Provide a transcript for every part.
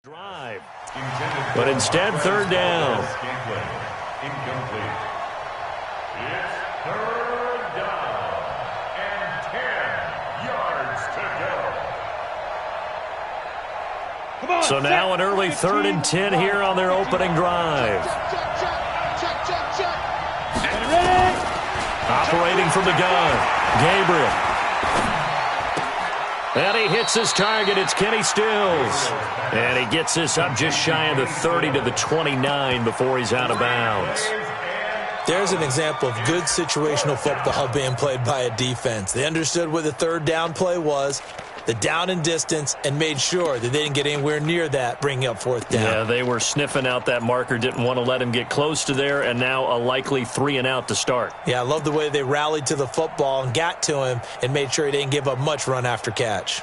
Drive, but instead third down. Incomplete. It's third down and 10 yards to go. So now an early 3rd and 10 here on their opening drive. Operating from the gun, Gabriel. And he hits his target. It's Kenny Stills. And he gets this up just shy of the 30 to the 29 before he's out of bounds. There's an example of good situational football being played by a defense. They understood what the third down play was, the down and distance, and made sure that they didn't get anywhere near that, bringing up 4th down. Yeah, they were sniffing out that marker, didn't want to let him get close to there, and now a likely 3 and out to start. Yeah, I love the way they rallied to the football and got to him and made sure he didn't give up much run after catch.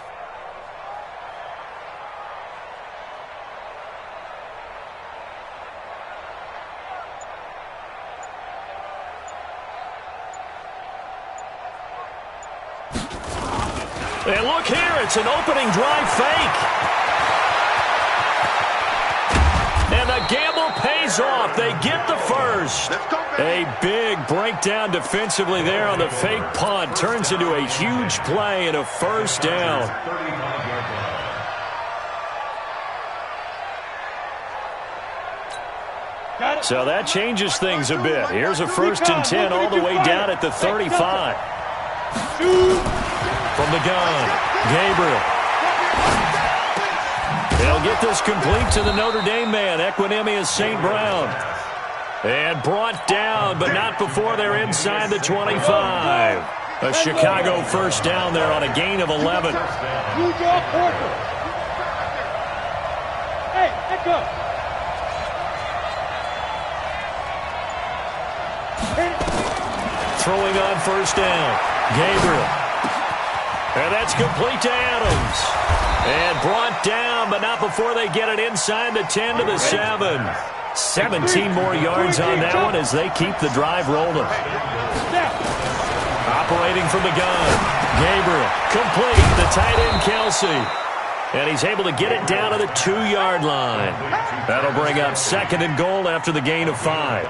And look here, it's an opening drive fake. And the gamble pays off. They get the first. A big breakdown defensively there on the fake punt. Turns into a huge play and a first down. So that changes things a bit. Here's a 1st and 10 all the way down at the 35. From the gun, Gabriel. They'll get this complete to the Notre Dame man, Equinemius St. Brown. And brought down, but not before they're inside the 25. A Chicago first down there on a gain of 11. Hey, let go. Throwing on first down, Gabriel. And that's complete to Adams. And brought down, but not before they get it inside the 10 to the 7. 17 more yards on that one as they keep the drive rolling. Operating from the gun, Gabriel. Complete, the tight end, Kelsey. And he's able to get it down to the 2-yard line. That'll bring up 2nd and goal after the gain of 5.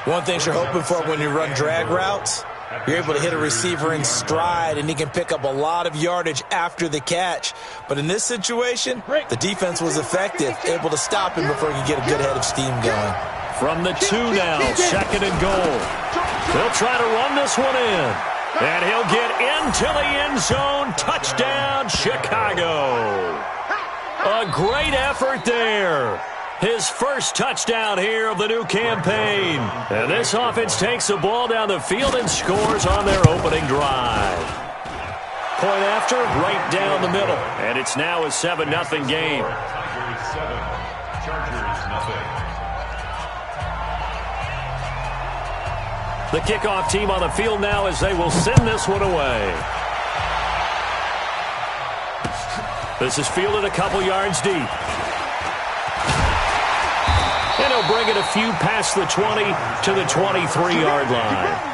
One thing you're hoping for when you run drag routes, you're able to hit a receiver in stride, and he can pick up a lot of yardage after the catch. But in this situation, the defense was effective, able to stop him before he could get a good head of steam going. From the 2 now, 2nd and goal. They'll try to run this one in. And he'll get into the end zone. Touchdown, Chicago. A great effort there. His first touchdown here of the new campaign. And this offense takes the ball down the field and scores on their opening drive. Point after, right down the middle. And it's now a 7-0 game. Tigers 7, Chargers nothing. The kickoff team on the field now as they will send this one away. This is fielded a couple yards deep. And he'll bring it a few past the 20 to the 23-yard line.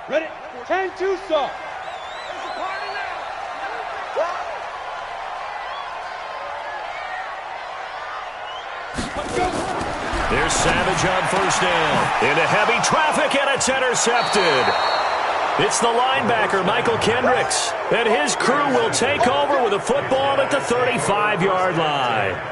Ready? 10-2 start. There's Savage on first down. Into heavy traffic, and it's intercepted. It's the linebacker, Michael Kendricks, and his crew will take over with a football at the 35-yard line.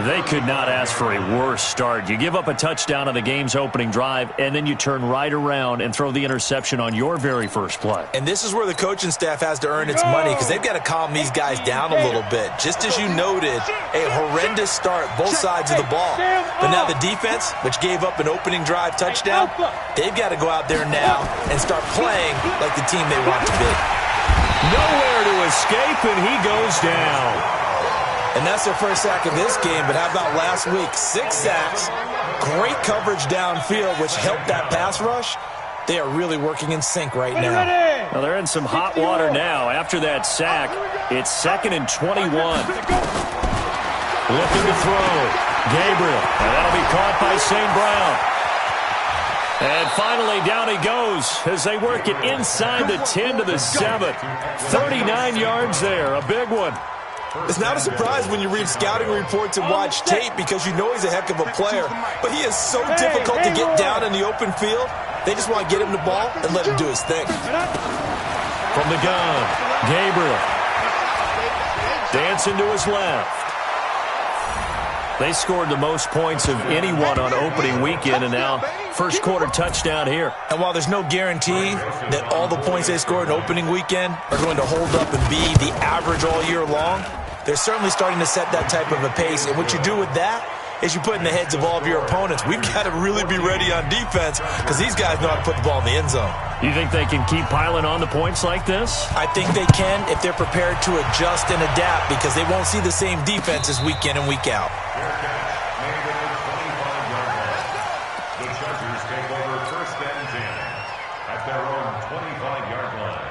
They could not ask for a worse start. You give up a touchdown on the game's opening drive, and then you turn right around and throw the interception on your very first play. And this is where the coaching staff has to earn its money, because they've got to calm these guys down a little bit. Just as you noted, a horrendous start, both sides of the ball. But now the defense, which gave up an opening drive touchdown, they've got to go out there now and start playing like the team they want to be. Nowhere to escape, and he goes down. And that's their first sack of this game, but how about last week? 6 sacks, great coverage downfield, which helped that pass rush. They are really working in sync right now. Well, they're in some hot water now. After that sack, it's 2nd and 21. Looking to throw. Gabriel. And that'll be caught by St. Brown. And finally, down he goes as they work it inside the 10 to the 7. 39 yards there. A big one. It's not a surprise when you read scouting reports and watch tape because you know he's a heck of a player. But he is so difficult to get down in the open field. They just want to get him the ball and let him do his thing. From the gun, Gabriel. Dancing to his left. They scored the most points of anyone on opening weekend, and now first quarter touchdown here. And while there's no guarantee that all the points they scored in opening weekend are going to hold up and be the average all year long, they're certainly starting to set that type of a pace. And what you do with that is you put in the heads of all of your opponents, we've got to really be ready on defense because these guys know how to put the ball in the end zone. You think they can keep piling on the points like this? I think they can if they're prepared to adjust and adapt because they won't see the same defenses week in and week out. The Chargers take over 1st and 10 at their own 25-yard line.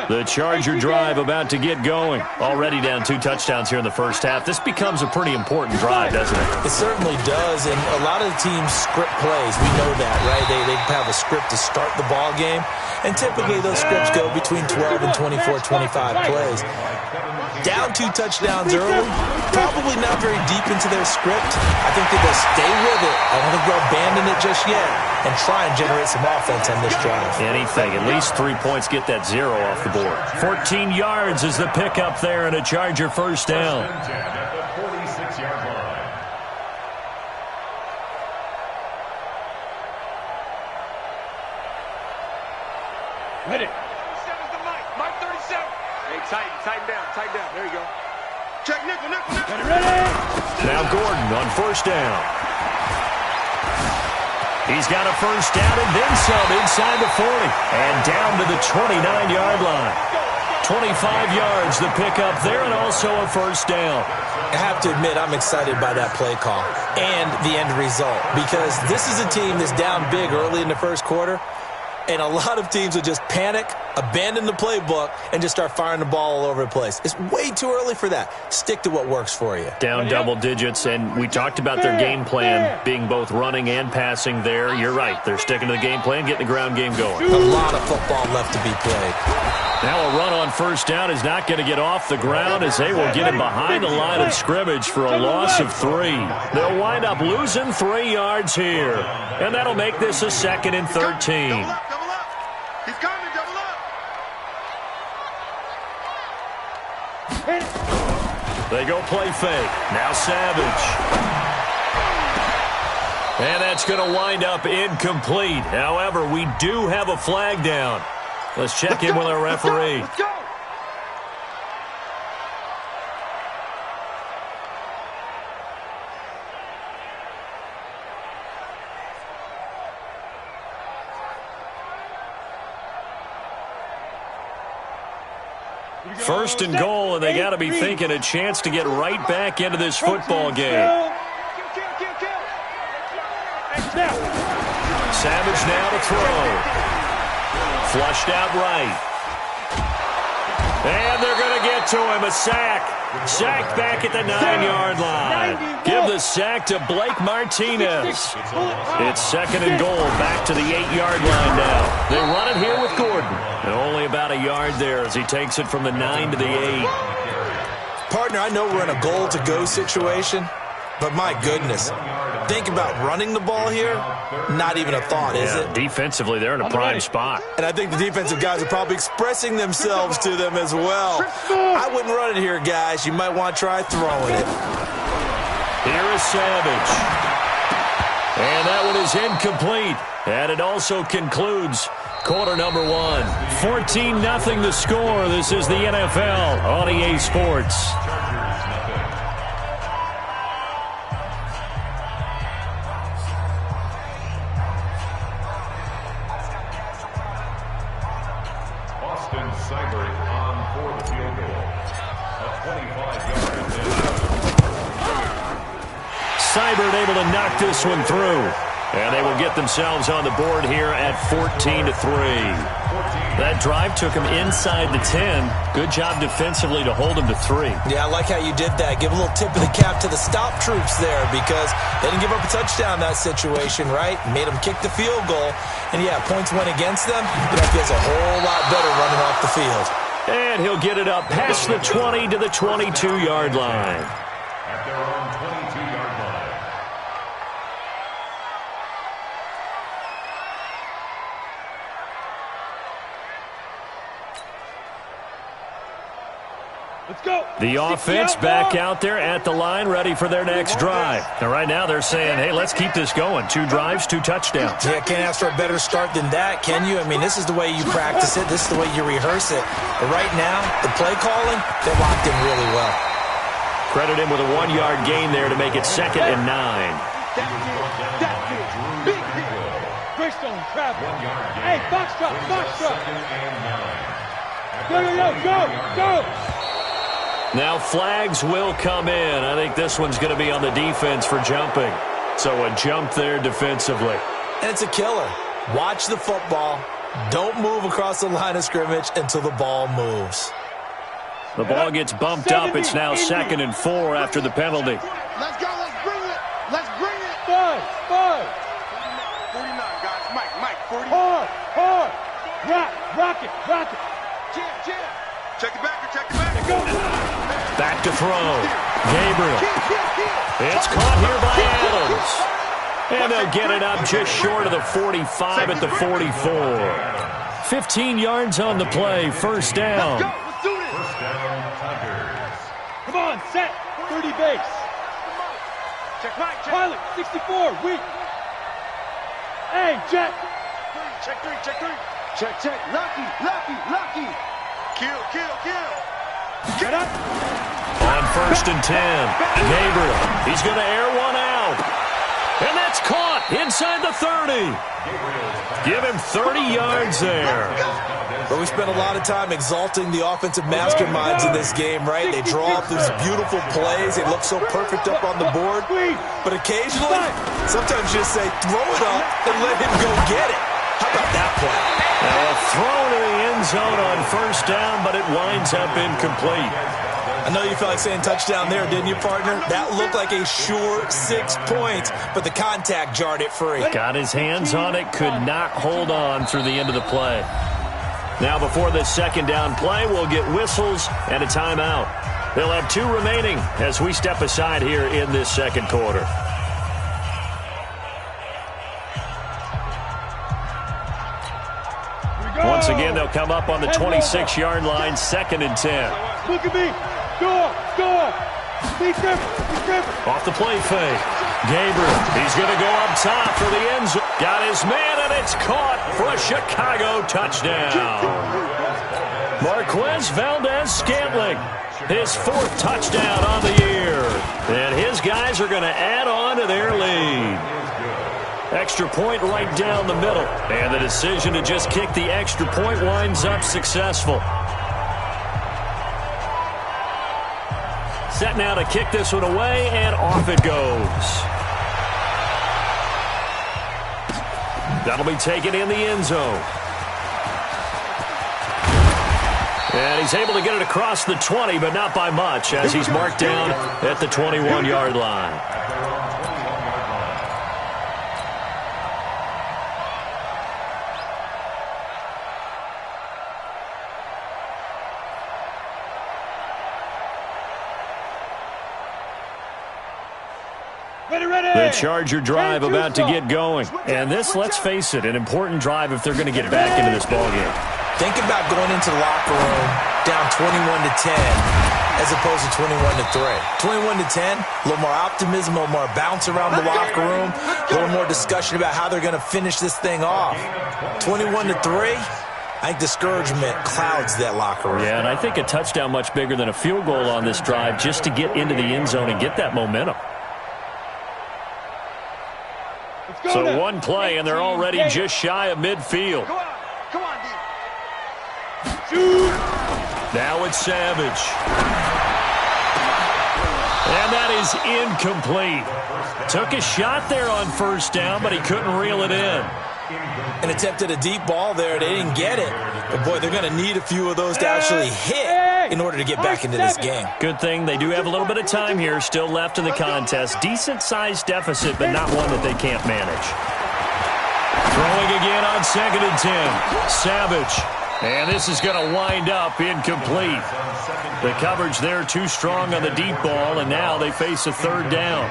The Charger drive about to get going. Already down 2 touchdowns here in the first half. This becomes a pretty important drive, doesn't it? It certainly does, and a lot of the teams script plays. We know that, right? They have a script to start the ball game, and typically those scripts go between 12 and 24, 25 plays. Down 2 touchdowns early, probably not very deep into their script. I think that they'll stay with it. I don't think they'll abandon it just yet and try and generate some offense on this drive. Anything. At least 3 points, get that 0 off the board. 14 yards is the pickup there and a Charger first down. At the 46-yard line. Ready. 37's the mic. Mic 37. Hey, tighten down. There you go. Check nickel. Ready. Now Gordon on first down. He's got a first down and then some inside the 40. And down to the 29-yard line. 25 yards the pickup there and also a first down. I have to admit, I'm excited by that play call and the end result because this is a team that's down big early in the first quarter, and a lot of teams will just panic, abandon the playbook, and just start firing the ball all over the place. It's way too early for that. Stick to what works for you. Down double digits, and we talked about their game plan being both running and passing there. You're right. They're sticking to the game plan, getting the ground game going. A lot of football left to be played. Now a run on first down is not going to get off the ground as they will get him behind the line of scrimmage for a loss of 3. They'll wind up losing 3 yards here, and that'll make this a 2nd and 13. Double up. He's coming, double up. They go play fake. Now Savage. And that's going to wind up incomplete. However, we do have a flag down. Let's check in with our referee. Let's go. First and goal, and they got to be thinking a chance to get right back into this football game. Savage now to throw. Flushed out right. And they're going to get to him. A sack. Sacked back at the 9-yard line. Give the sack to Blake Martinez. It's 2nd and goal. Back to the 8-yard line now. They run it here with Gordon. And only about a yard there as he takes it from the 9 to the 8. Partner, I know we're in a goal-to-go situation, but my goodness. Think about running the ball here. Not even a thought, is it? Defensively, they're in a prime spot. And I think the defensive guys are probably expressing themselves to them as well. I wouldn't run it here, guys. You might want to try throwing it. Here is Savage. And that one is incomplete. And it also concludes quarter number 1. 14-0 the score. This is the NFL on EA Sports. Seibert able to knock this one through. And they will get themselves on the board here at 14-3. That drive took them inside the 10. Good job defensively to hold them to 3. Yeah, I like how you did that. Give a little tip of the cap to the stop troops there because they didn't give up a touchdown in that situation, right? Made them kick the field goal. And, yeah, points went against them. But that feels a whole lot better running off the field. And he'll get it up past the 20 to the 22-yard line. At their own 22-yard line. Let's go. The offense back out there at the line, ready for their next drive. And right now they're saying, hey, let's keep this going. 2 drives, 2 touchdowns. Yeah, can't ask for a better start than that, can you? I mean, this is the way you practice it. This is the way you rehearse it. But right now, the play calling, they're locked in really well. Credit him with a 1-yard gain there to make it 2nd and 9. Big hit. Greystone travel. Hey, box drop, box drop. Go. Now flags will come in. I think this one's going to be on the defense for jumping. So a jump there defensively. And it's a killer. Watch the football. Don't move across the line of scrimmage until the ball moves. The ball gets bumped up. It's now 2nd and 4 after the penalty. Let's go. Let's bring it. 5. 49, guys. Mike. 40. Hard. Rock it. Jam. Check it back. Go. Back to throw. Gabriel. It's caught here by Adams. And they'll get it up just short of the 45 at the 44. 15 yards on the play. First down. Let's do this. First down, Tigers. Come on, set. 30 base. Check Mike. Pilot, 64. Weak. Hey, Jack. Check 3. Check. Lucky. Kill. Get up. On 1st and 10. Gabriel. He's going to air one out. And that's caught inside the 30. Give him 30 yards there. But we spent a lot of time exalting the offensive masterminds in this game, right? They draw up these beautiful plays. They look so perfect up on the board. But occasionally, sometimes you just say, throw it up and let him go get it. How about that play? Thrown to the end zone on 1st down, but it winds up incomplete. I know you felt like saying touchdown there, didn't you, partner? That looked like a sure 6 points, but the contact jarred it free. Got his hands on it, could not hold on through the end of the play. Now before this 2nd down play, we'll get whistles and a timeout. They'll have 2 remaining as we step aside here in this 2nd quarter. Once again, they'll come up on the 26-yard line, 2nd and 10. Look at me. Score. He's different. Off the play fake. Gabriel, he's going to go up top for the end zone. Got his man, and it's caught for a Chicago touchdown. Marquez Valdez-Scantling, his 4th touchdown on the year. And his guys are going to add on to their lead. Extra point right down the middle. And the decision to just kick the extra point winds up successful. Set now to kick this one away, and off it goes. That'll be taken in the end zone. And he's able to get it across the 20, but not by much, as he's marked down at the 21-yard line. The Charger drive about to get going. And this, let's face it, an important drive if they're going to get back into this ballgame. Think about going into the locker room down 21-10 as opposed to 21-3. 21-10, a little more optimism, a little more bounce around the locker room, a little more discussion about how they're going to finish this thing off. 21-3, I think discouragement clouds that locker room. Yeah, and I think a touchdown much bigger than a field goal on this drive just to get into the end zone and get that momentum. So one play, and they're already just shy of midfield. Come on, Now it's Savage. And And that is incomplete. Took a shot there on first down, but he couldn't reel it in. And attempted a deep ball there. They didn't get it. But, boy, they're going to need a few of those to actually hit in order to get back into this game. Good thing they do have a little bit of time here still left in the contest. Decent-sized deficit, but not one that they can't manage. Throwing again on 2nd and 10. Savage. And this is going to wind up incomplete. The coverage there too strong on the deep ball, and now they face a 3rd down.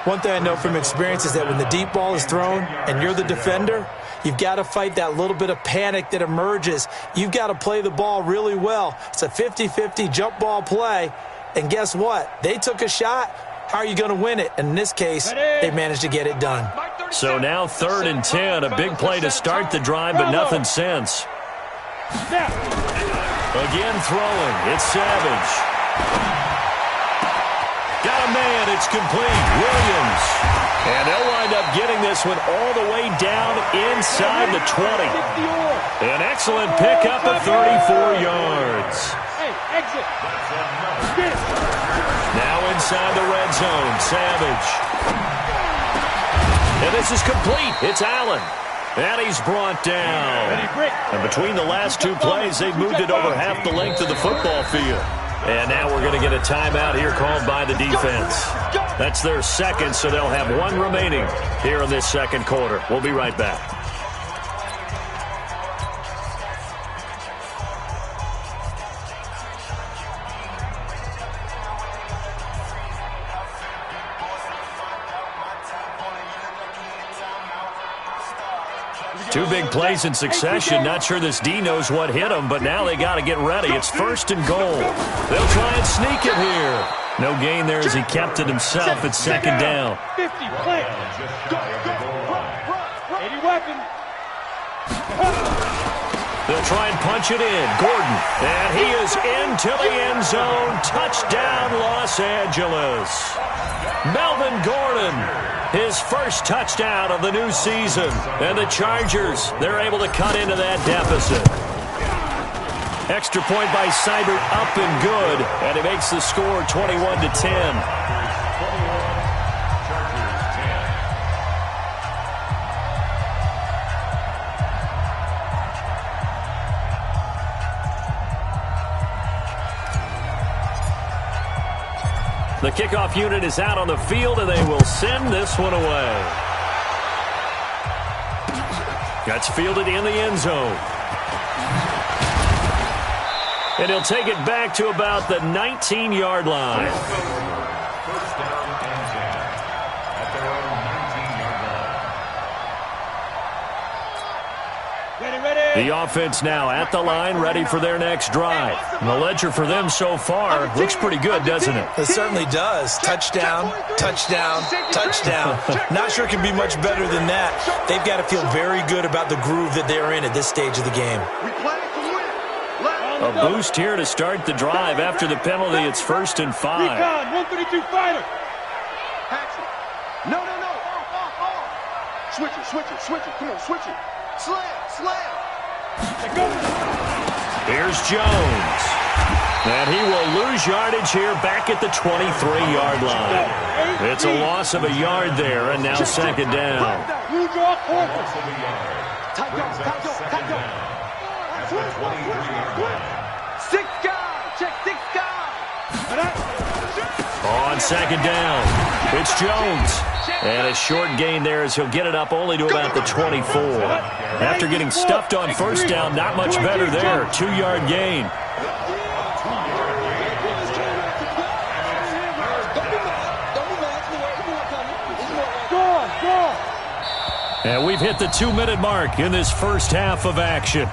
One thing I know from experience is that when the deep ball is thrown and you're the defender, you've got to fight that little bit of panic that emerges. You've got to play the ball really well. It's a 50-50 jump ball play. And guess what? They took a shot. How are you going to win it? And in this case, they managed to get it done. So now 3rd and 10, a big play to start the drive, but nothing since. Again throwing. It's Savage. Got a man. It's complete. Williams. And they'll wind up getting this one all the way down inside the 20. An excellent pickup of 34 yards. Now inside the red zone. Savage. And this is complete. It's Allen. And he's brought down. And between the last 2 plays, they've moved it over half the length of the football field. And now we're going to get a timeout here called by the defense. That's their 2nd, so they'll have 1 remaining here in this 2nd quarter. We'll be right back. Two big plays in succession. Not sure this D knows what hit him, but now they got to get ready. It's 1st and goal. They'll try and sneak it here. No gain there as he kept it himself at 2nd down. 50, play. Go, 80 weapon. They'll try and punch it in. Gordon. And he is into the end zone. Touchdown, Los Angeles. Melvin Gordon. His first touchdown of the new season. And the Chargers, they're able to cut into that deficit. Extra point by Seibert up and good. And he makes the score 21-10. The kickoff unit is out on the field, and they will send this one away. That's fielded in the end zone. And he'll take it back to about the 19-yard line. First down and 10 at their own 19-yard line. Ready. The offense now at the line, ready for their next drive. And the ledger for them so far looks pretty good, doesn't it? It certainly does. Touchdown, touchdown, touchdown. Not sure it can be much better than that. They've got to feel very good about the groove that they're in at this stage of the game. A boost here to start the drive. After the penalty, it's 1st and 5. Recon, 132 fighter. No. Switch it. Come on, switch it. Slam. Here's Jones. And he will lose yardage here back at the 23-yard line. It's a loss of a yard there, and now 2nd down. On 2nd down, it's Jones. And a short gain there as he'll get it up only to about the 24. After getting stuffed on 1st down, not much better there. 2-yard gain. And we've hit the 2-minute mark in this first half of action.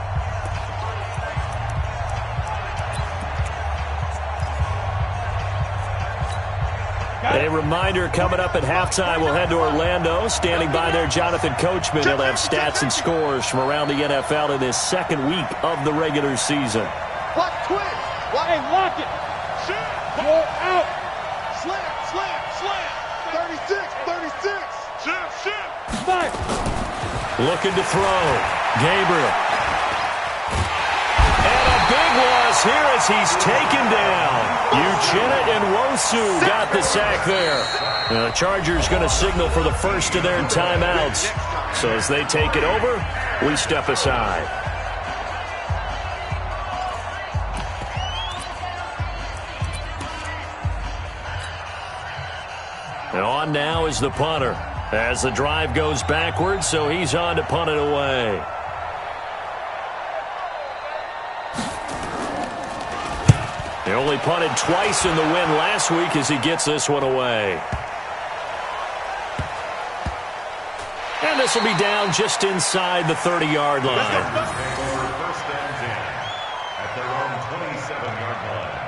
A reminder, coming up at halftime, we'll head to Orlando. Standing by there, Jonathan Coachman. He'll have stats and scores from around the NFL in this 2nd week of the regular season. Lock it. Go out. Slam. 36. Five. Looking to throw. Gabriel. And a big loss is here as he's taken down. Uchenna Nwosu got the sack there. The Chargers going to signal for the first of their timeouts. So as they take it over, we step aside. And on now is the punter as the drive goes backwards, so he's on to punt it away. He only punted twice in the win last week as he gets this one away. And this will be down just inside the 30-yard line. First and 10 at their own 27-yard line.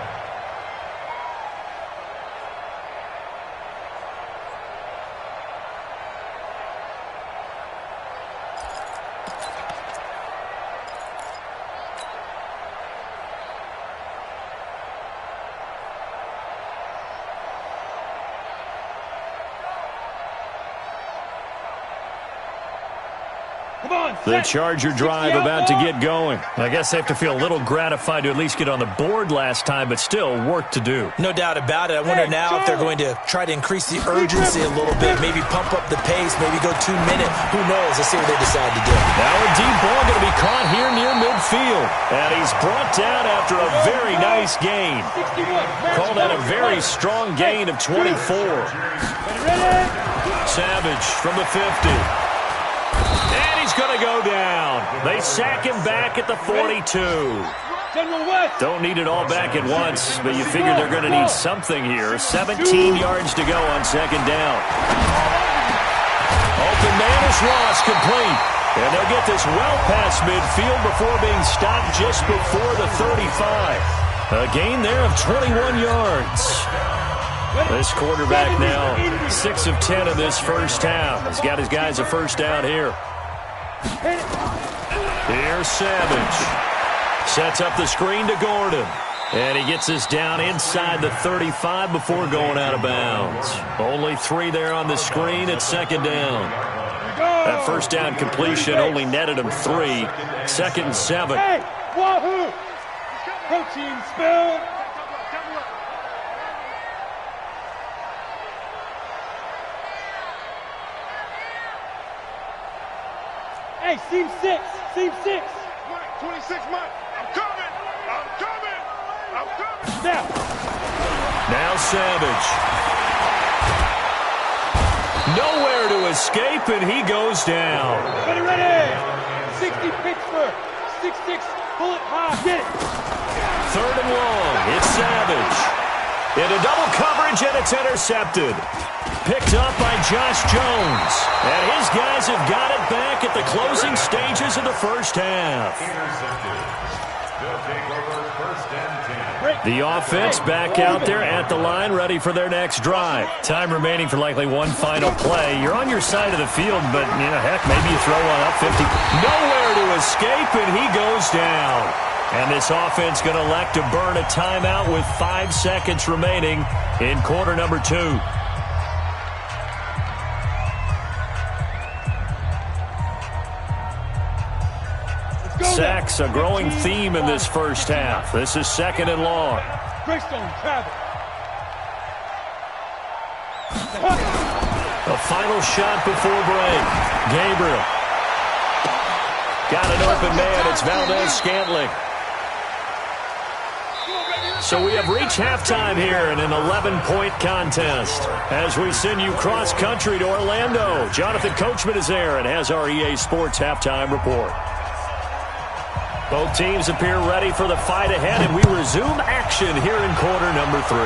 The Charger drive about to get going. I guess they have to feel a little gratified to at least get on the board last time, but still work to do. No doubt about it. I wonder now if they're going to try to increase the urgency a little bit, maybe pump up the pace, maybe go 2 minute. Who knows? Let's see what they decide to do. Now a deep ball going to be caught here near midfield. And he's brought down after a very nice gain. Call that a very strong gain of 24. Savage from the 50. And he's going to go down. They sack him back at the 42. Don't need it all back at once, but you figure they're going to need something here. 17 yards to go on second down. Open man is lost, complete. And they'll get this well past midfield before being stopped just before the 35. A gain there of 21 yards. This quarterback now 6 of 10 in this first half. He's got his guys a first down here. Here's Savage. Sets up the screen to Gordon. And he gets this down inside the 35 before going out of bounds. Only 3 there on the screen at second down. That first down completion only netted him 3. Second and 7. Hey, wahoo! Protein spill. Hey, seam 6. Seam 6. 26, Mike. I'm coming. I'm coming. I'm coming. Now Savage. Nowhere to escape, and he goes down. Ready. 60 Pittsburgh. 6-6. Bullet high. Get it. Third and long. It's Savage. Into double coverage, and it's intercepted. Picked up by Josh Jones. And his guys have got it back at the closing stages of the first half. They'll take over first and 10. The offense back out there at the line, ready for their next drive. Time remaining for likely one final play. You're on your side of the field, but, heck, maybe you throw one up 50. Nowhere to escape, and he goes down. And this offense going to elect to burn a timeout with 5 seconds remaining in quarter number 2. Sacks, a growing theme in this first half. This is second and long. Greystone, travel. A final shot before break. Gabriel. Got an open man. It's Valdez-Scantling. So we have reached halftime here in an 11-point contest. As we send you cross-country to Orlando, Jonathan Coachman is there and has our EA Sports halftime report. Both teams appear ready for the fight ahead, and we resume action here in quarter number 3.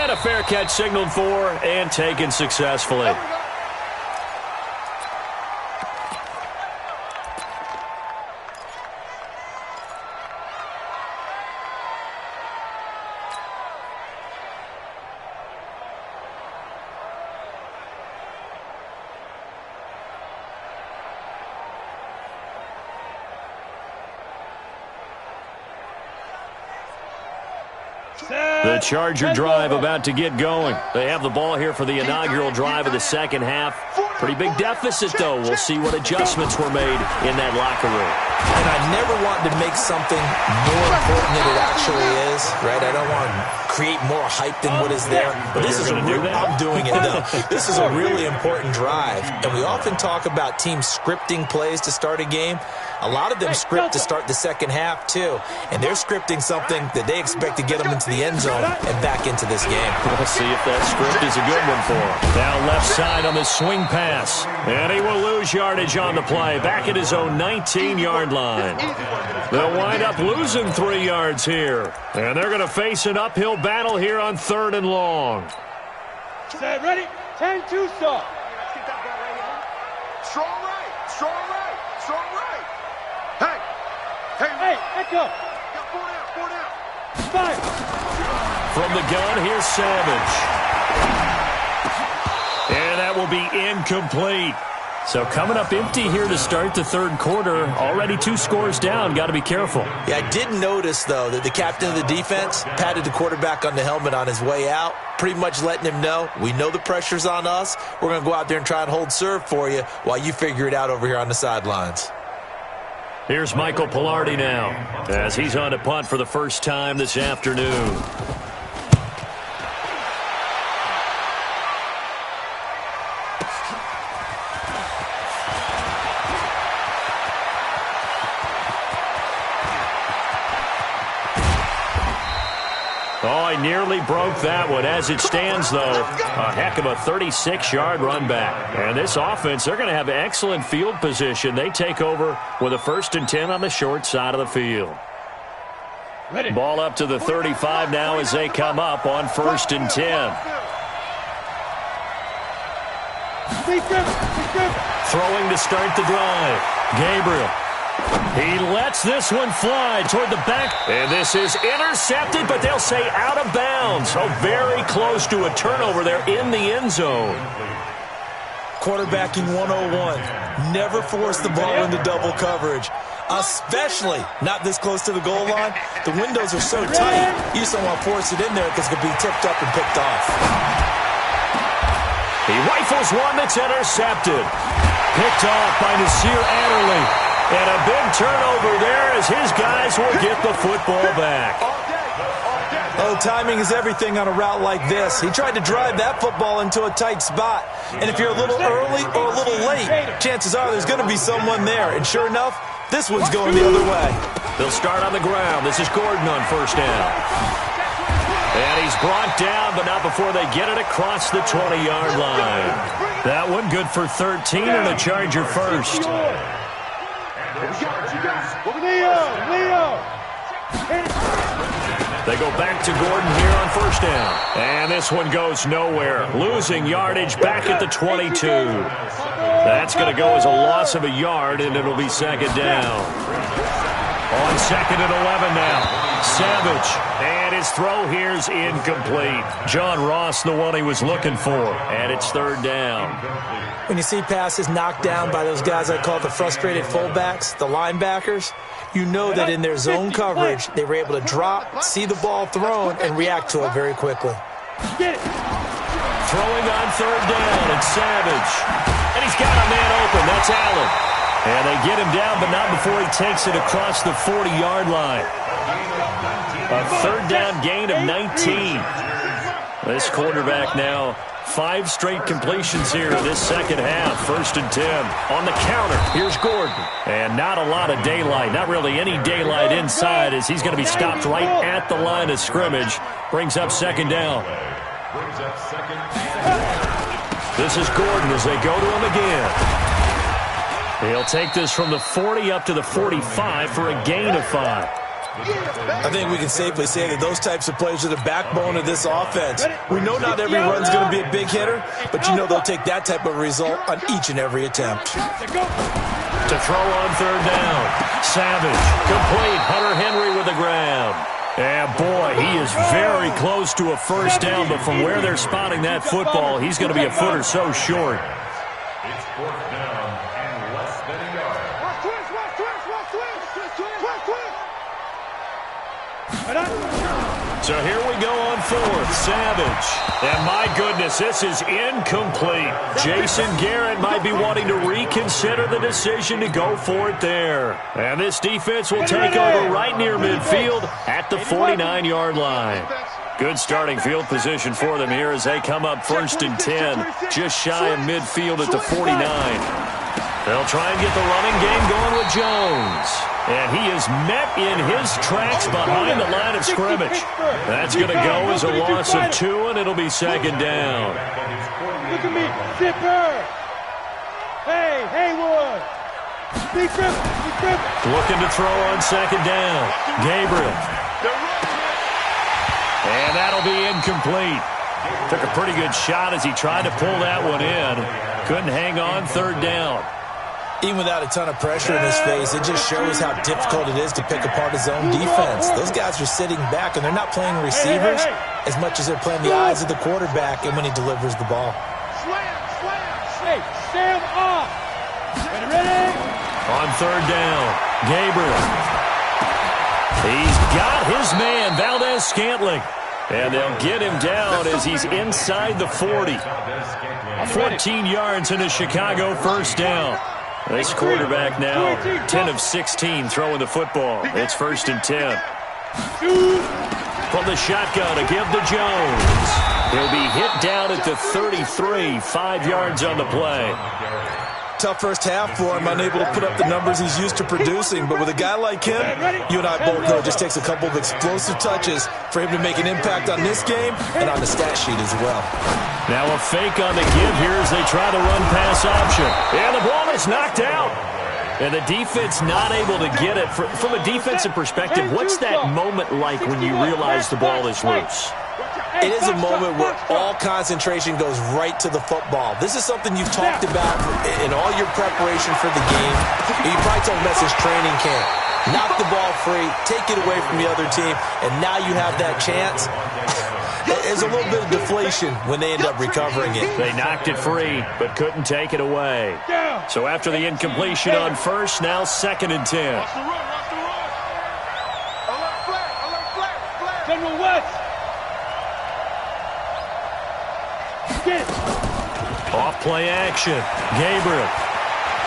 And a fair catch signaled for and taken successfully. The Charger drive about to get going. They have the ball here for the inaugural drive of the second half. Pretty big deficit, though. We'll see what adjustments were made in that locker room. And I never want to make something more important than it actually is, right? I don't want to create more hype than what is there. But this is I'm doing it, though. This is a really important drive. And we often talk about teams scripting plays to start a game. A lot of them script to start the second half, too. And they're scripting something that they expect to get them into the end zone and back into this game. We'll see if that script is a good one for him. Now left side on the swing pass. And he will lose yardage on the play. Back at his own 19-yard line. They'll wind up losing 3 yards here. And they're going to face an uphill battle here on 3rd and long. Set, ready? 10-2 stop. Strong right. Strong right. Strong right. Hey, echo. 4 down. 5. From the gun, here's Savage. And that will be incomplete. So coming up empty here to start the 3rd quarter. Already 2 scores down. Got to be careful. Yeah, I did notice, though, that the captain of the defense patted the quarterback on the helmet on his way out, pretty much letting him know, we know the pressure's on us. We're going to go out there and try and hold serve for you while you figure it out over here on the sidelines. Here's Michael Pilardi now as he's on a punt for the first time this afternoon. Oh, he nearly broke that one. As it stands, though, a heck of a 36-yard run back. And this offense, they're going to have excellent field position. They take over with a 1st and 10 on the short side of the field. Ball up to the 35 now as they come up on 1st and 10. Throwing to start the drive. Gabriel. He lets this one fly toward the back. And this is intercepted, but they'll say out of bounds. So very close to a turnover there in the end zone. Quarterbacking 101. Never force the ball into double coverage, especially not this close to the goal line. The windows are so tight, you just don't want to force it in there because it could be tipped up and picked off. He rifles one that's intercepted. Picked off by Nasir Adderley. And a big turnover there as his guys will get the football back. Oh, timing is everything on a route like this. He tried to drive that football into a tight spot. And if you're a little early or a little late, chances are there's going to be someone there. And sure enough, this one's going the other way. They'll start on the ground. This is Gordon on 1st down. And he's brought down, but not before they get it across the 20-yard line. That one good for 13 and a Charger first. They go back to Gordon here on 1st down. And this one goes nowhere. Losing yardage back at the 22. That's going to go as a loss of a yard, and it'll be 2nd down. On 2nd and 11 now. Savage. And his throw here's incomplete. John Ross, the one he was looking for. And it's 3rd down. When you see passes knocked down by those guys I call the frustrated fullbacks, the linebackers, you know that in their zone coverage, they were able to drop, see the ball thrown, and react to it very quickly. Throwing on 3rd down, it's Savage. And he's got a man open. That's Allen. And they get him down, but not before he takes it across the 40-yard line. A 3rd down gain of 19. This quarterback now 5 straight completions here in this second half. 1st and 10. On the counter, here's Gordon. And not a lot of daylight. Not really any daylight inside as he's going to be stopped right at the line of scrimmage. Brings up 2nd down. This is Gordon as they go to him again. He'll take this from the 40 up to the 45 for a gain of 5. I think we can safely say that those types of plays are the backbone of this offense. We know not every run's going to be a big hitter, but you know they'll take that type of result on each and every attempt. To throw on 3rd down. Savage, complete. Hunter Henry with the grab. And boy, he is very close to a 1st down, but from where they're spotting that football, he's going to be a foot or so short. It's 4th down and less than a yard. So here we go on fourth. Savage. And my goodness, this is incomplete. Jason Garrett might be wanting to reconsider the decision to go for it there. And this defense will take over right near midfield at the 49-yard line. Good starting field position for them here as they come up 1st and 10, just shy of midfield at the 49. They'll try and get the running game going with Jones. And he is met in his tracks behind the line of scrimmage. That's going to go as a loss of 2, and it'll be 2nd down. Look at me, Zipper. Hey, Haywood. Big grip. Looking to throw on 2nd down. Gabriel. And that'll be incomplete. Took a pretty good shot as he tried to pull that one in. Couldn't hang on 3rd down. Even without a ton of pressure in his face, it just shows how difficult it is to pick apart his own defense. Those guys are sitting back, and they're not playing receivers as much as they're playing the eyes of the quarterback and when he delivers the ball. Slam. Hey, Sam off. Ready? On 3rd down, Gabriel. He's got his man, Valdez-Scantling. And they'll get him down as he's inside the 40. 14 yards into Chicago 1st down. This quarterback now 10 of 16 throwing the football. It's 1st and 10. From the shotgun to give to Jones. He'll be hit down at the 33, 5 yards on the play. Tough first half for him, unable to put up the numbers he's used to producing. But with a guy like him, you and I both know it just takes a couple of explosive touches for him to make an impact on this game and on the stat sheet as well. Now a fake on the give here as they try the run-pass option. And the ball is knocked out. And the defense not able to get it. From a defensive perspective, what's that moment like when you realize the ball is loose? It is a moment where all concentration goes right to the football. This is something you've talked about in all your preparation for the game. You probably told them that's his training camp. Knock the ball free, take it away from the other team, and now you have that chance. There's a little bit of deflation when they end up recovering it. They knocked it free, but couldn't take it away. So after the incompletion on 1st, now 2nd and 10. Watch the run. Alert flag. General West. Off play action. Gabriel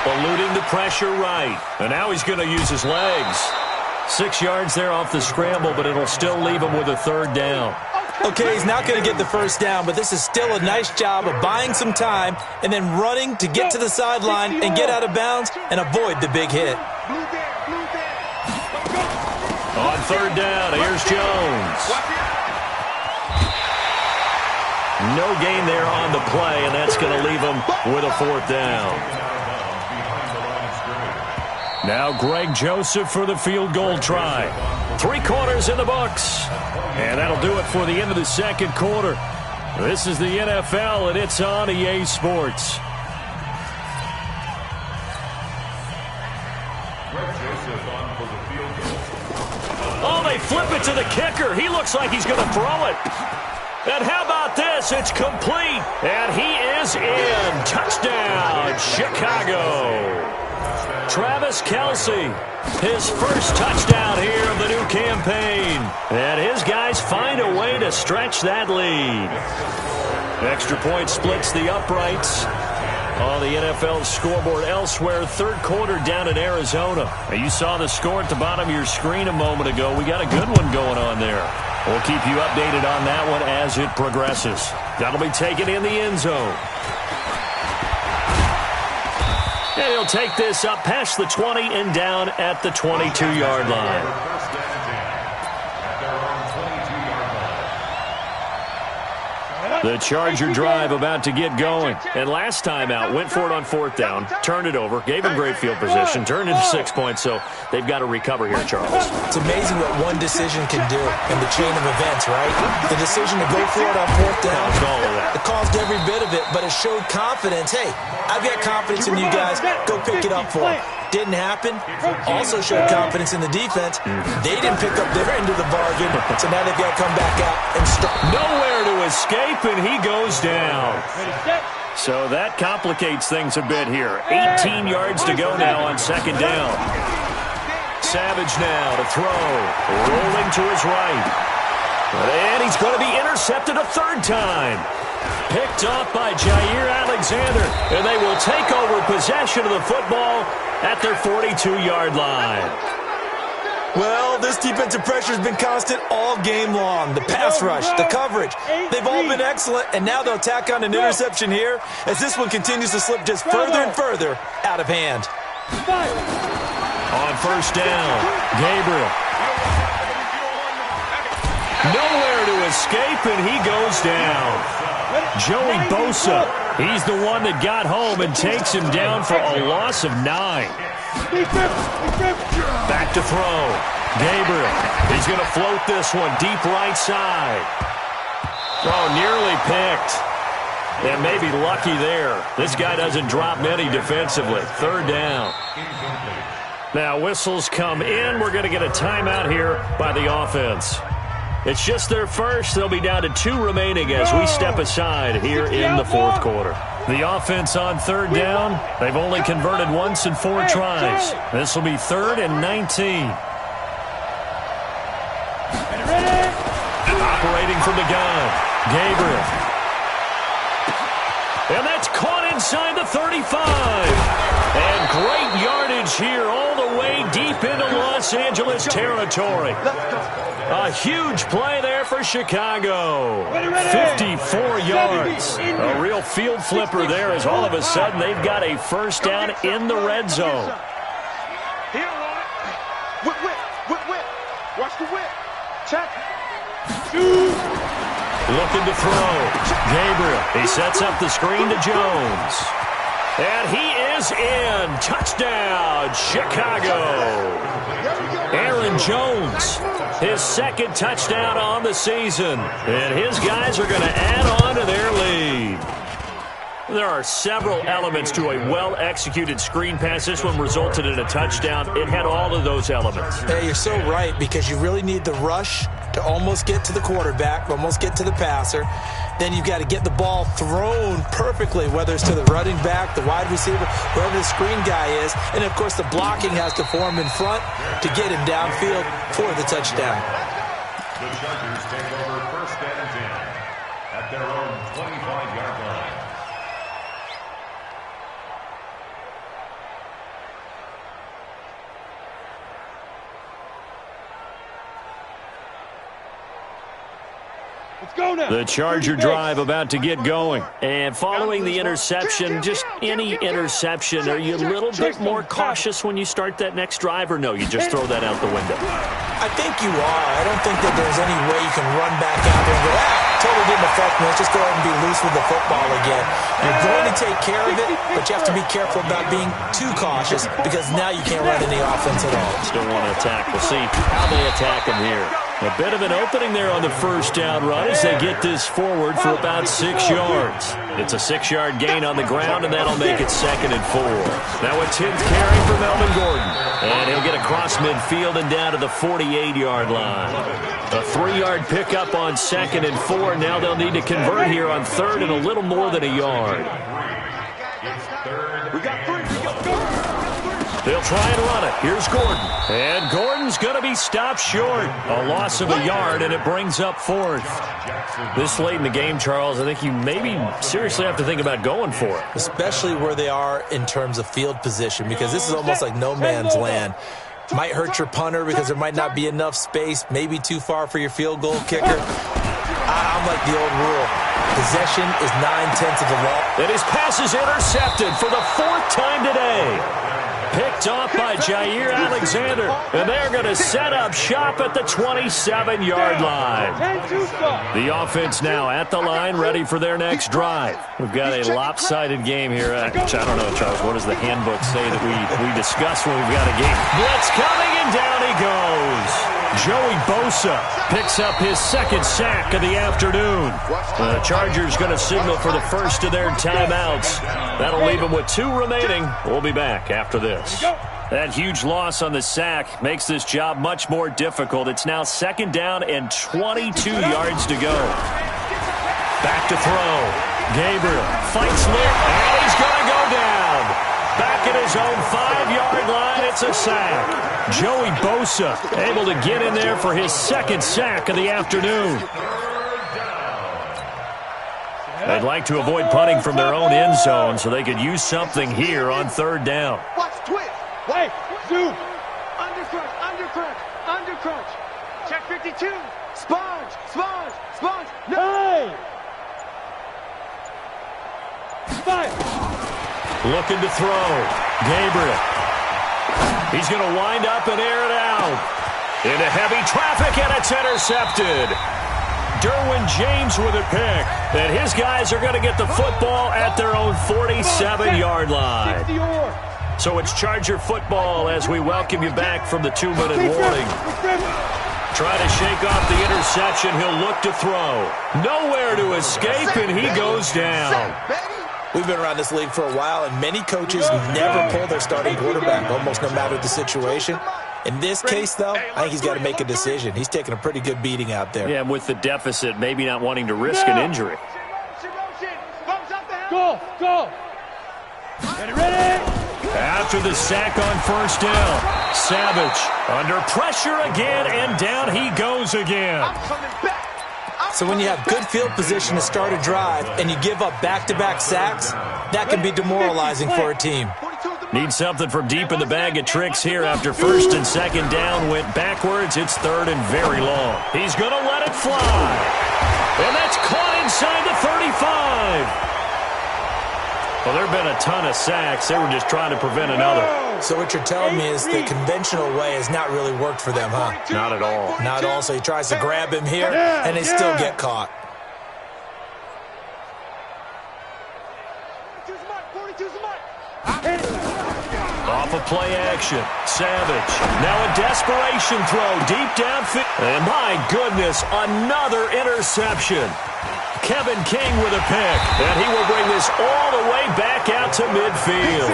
eluding the pressure right. And now he's going to use his legs. 6 yards there off the scramble, but it'll still leave him with a 3rd down. Okay, he's not going to get the 1st down, but this is still a nice job of buying some time and then running to get to the sideline and get out of bounds and avoid the big hit. On 3rd down, here's Jones. No gain there on the play, and that's going to leave him with a 4th down. Now Greg Joseph for the field goal try. 3 quarters in the books. And that'll do it for the end of the 2nd quarter. This is the NFL, and it's on EA Sports. Oh, they flip it to the kicker. He looks like he's going to throw it. And how about this? It's complete. And he is in. Touchdown, Chicago. Travis Kelce, his first touchdown here of the new campaign. And his guys find a way to stretch that lead. Extra point splits the uprights on the NFL scoreboard elsewhere. 3rd quarter down in Arizona. Now, you saw the score at the bottom of your screen a moment ago. We got a good one going on there. We'll keep you updated on that one as it progresses. That'll be taken in the end zone. And he'll take this up past the 20 and down at the 22-yard line. The Charger drive about to get going. And last time out, went for it on 4th down, turned it over, gave him great field position, turned into 6 points, so they've got to recover here, Charles. It's amazing what one decision can do in the chain of events, right? The decision to go for it on 4th down. Caused all of that. It caused every bit of it, but it showed confidence. Hey, I've got confidence in you guys. Go pick it up for them. Didn't happen. Also showed confidence in the defense. They didn't pick up their end of the bargain, so now they've got to come back out and start. Nowhere to escape, and he goes down. So that complicates things a bit here. 18 yards to go now on 2nd down. Savage now to throw. Rolling to his right. And he's going to be intercepted a third time. Picked off by Jair Alexander, and they will take over possession of the football at their 42-yard line. Well, this defensive pressure has been constant all game long. The pass rush, the coverage, they've all been excellent, and now they'll tack on an interception here as this one continues to slip just further and further out of hand. On first down, Gabriel. Nowhere to escape, and he goes down. Joey Bosa, he's the one that got home and takes him down for a loss of 9. Back to throw. Gabriel, he's going to float this one deep right side. Oh, nearly picked. And maybe lucky there. This guy doesn't drop many defensively. Third down. Now whistles come in. We're going to get a timeout here by the offense. It's just their first. They'll be down to 2 remaining as we step aside here in the fourth quarter. The offense on third down. They've only converted once in 4 tries. This will be 3rd and 19. Operating from the gun, Gabriel. And that's caught inside the 35. And great yardage here all the way deep into Los Angeles territory. A huge play there for Chicago. 54 yards. A real field flipper there as all of a sudden they've got a first down in the red zone. Whip. Watch the whip. Check. Looking to throw. Gabriel, he sets up the screen to Jones. And he is in. Touchdown, Chicago. Aaron Jones, his 2nd touchdown on the season. And his guys are going to add on to their lead. There are several elements to a well-executed screen pass. This one resulted in a touchdown. It had all of those elements. Hey, you're so right, because you really need the rush to almost get to the quarterback, almost get to the passer. Then you've got to get the ball thrown perfectly, whether it's to the running back, the wide receiver, whoever the screen guy is. And, of course, the blocking has to form in front to get him downfield for the touchdown. The Chargers take over 1st and 10 at their own 25-yard line. The Charger drive about to get going. And following the interception, just any interception, are you a little bit more cautious when you start that next drive, or no, you just throw that out the window? I think you are. I don't think that there's any way you can run back out there and go, totally didn't affect me. Let's just go ahead and be loose with the football again. You're going to take care of it, but you have to be careful about being too cautious because now you can't run any offense at all. Still want to attack. We'll see how they attack him here. A bit of an opening there on the first down run as they get this forward for about 6 yards. It's a 6-yard gain on the ground, and that'll make it 2nd and 4. Now a 10th carry for Melvin Gordon. And he'll get across midfield and down to the 48-yard line. A 3-yard pickup on 2nd and 4. Now they'll need to convert here on 3rd and a little more than a yard. We got 3. They'll try and run it. Here's Gordon. And Gordon's going to be stopped short. A loss of a yard, and it brings up 4th. This late in the game, Charles, I think you maybe seriously have to think about going for it. Especially where they are in terms of field position, because this is almost like no man's land. Might hurt your punter because there might not be enough space, maybe too far for your field goal kicker. I'm like the old rule. Possession is 9/10 of the law. And his pass is intercepted for the 4th time today. Picked off by Jair Alexander. And they're going to set up shop at the 27-yard line. The offense now at the line, ready for their next drive. We've got a lopsided game here. I don't know, Charles, what does the handbook say that we discuss when we've got a game? Blitz coming, and down he goes. Joey Bosa picks up his 2nd sack of the afternoon. The Chargers going to signal for the first of their timeouts. That'll leave them with 2 remaining. We'll be back after this. That huge loss on the sack makes this job much more difficult. It's now 2nd down and 22 yards to go. Back to throw. Gabriel fights Lip, and he's going to go down. back at his own 5-yard line. It's a sack. Joey Bosa able to get in there for his second sack of the afternoon. They'd like to avoid punting from their own end zone so they could use something here on third down. Watch twist. Wait. Zoom. Under crunch. Check 52. Sponge. No. Hey. Five. Looking to throw. Gabriel. He's going to wind up and air it out. Into heavy traffic, and it's intercepted. Derwin James with a pick. And his guys are going to get the football at their own 47-yard line. So it's Charger football as we welcome you back from the 2-minute warning. Try to shake off the interception. He'll look to throw. Nowhere to escape, and he goes down. We've been around this league for a while, and many coaches never pull their starting quarterback, almost no matter the situation. In this case, though, I think he's got to make a decision. He's taking a pretty good beating out there. Yeah, with the deficit, maybe not wanting to risk an injury. Go. Get ready. After the sack on first down, Savage under pressure again, and down he goes again. So when you have good field position to start a drive and you give up back-to-back sacks, that can be demoralizing for a team. Need something from deep in the bag of tricks here after first and second down went backwards. It's third and very long. He's going to let it fly. And that's caught inside the 35. Well, there have been a ton of sacks. They were just trying to prevent another. So what you're telling me is the conventional way has not really worked for them, huh? Not at all. Not at all. So he tries to grab him here, and they still get caught. Off of play action. Savage. Now a desperation throw deep downfield. And my goodness, another interception. Kevin King with a pick. And he will bring this all the way back out to midfield.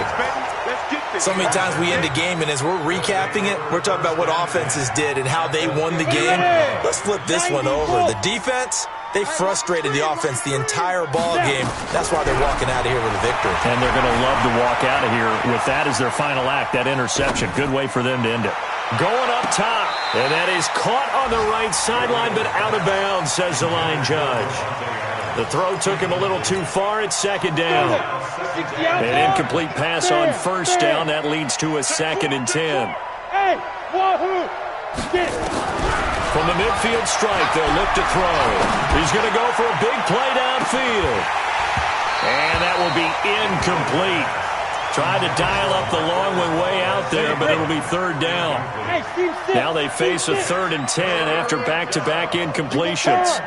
So many times we end a game, and as we're recapping it, we're talking about what offenses did and how they won the game. Let's flip this one over. The defense, they frustrated the offense the entire ball game. That's why they're walking out of here with a victory. And they're going to love to walk out of here with that as their final act, that interception. Good way for them to end it. Going up top, and that is caught on the right sideline, but out of bounds, says the line judge. The throw took him a little too far. It's second down. An incomplete pass on first down. That leads to a 2nd and 10. From the midfield stripe, they'll look to throw. He's going to go for a big play downfield. And that will be incomplete. Tried to dial up the long one way out there, but it'll be third down. Now they face a 3rd and 10 after back-to-back incompletions.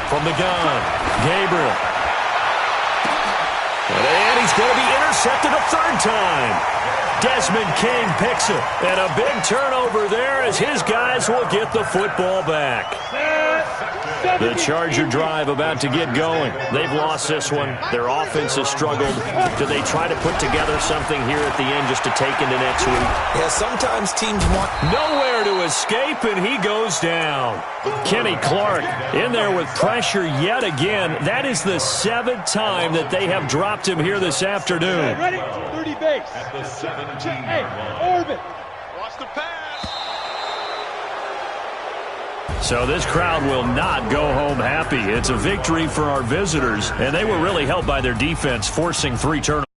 From the gun, Gabriel. And he's going to be intercepted a 3rd time. Desmond King picks it. And a big turnover there as his guys will get the football back. The Charger drive about to get going. They've lost this one. Their offense has struggled. Do they try to put together something here at the end just to take into next week? Yeah, sometimes teams want nowhere to escape, and he goes down. Kenny Clark in there with pressure yet again. That is the 7th time that they have dropped him here this afternoon. Ready? 30 base. At the 17-yard Hey, orbit. Watch the pass. So this crowd will not go home happy. It's a victory for our visitors, and they were really helped by their defense, forcing 3 turnovers.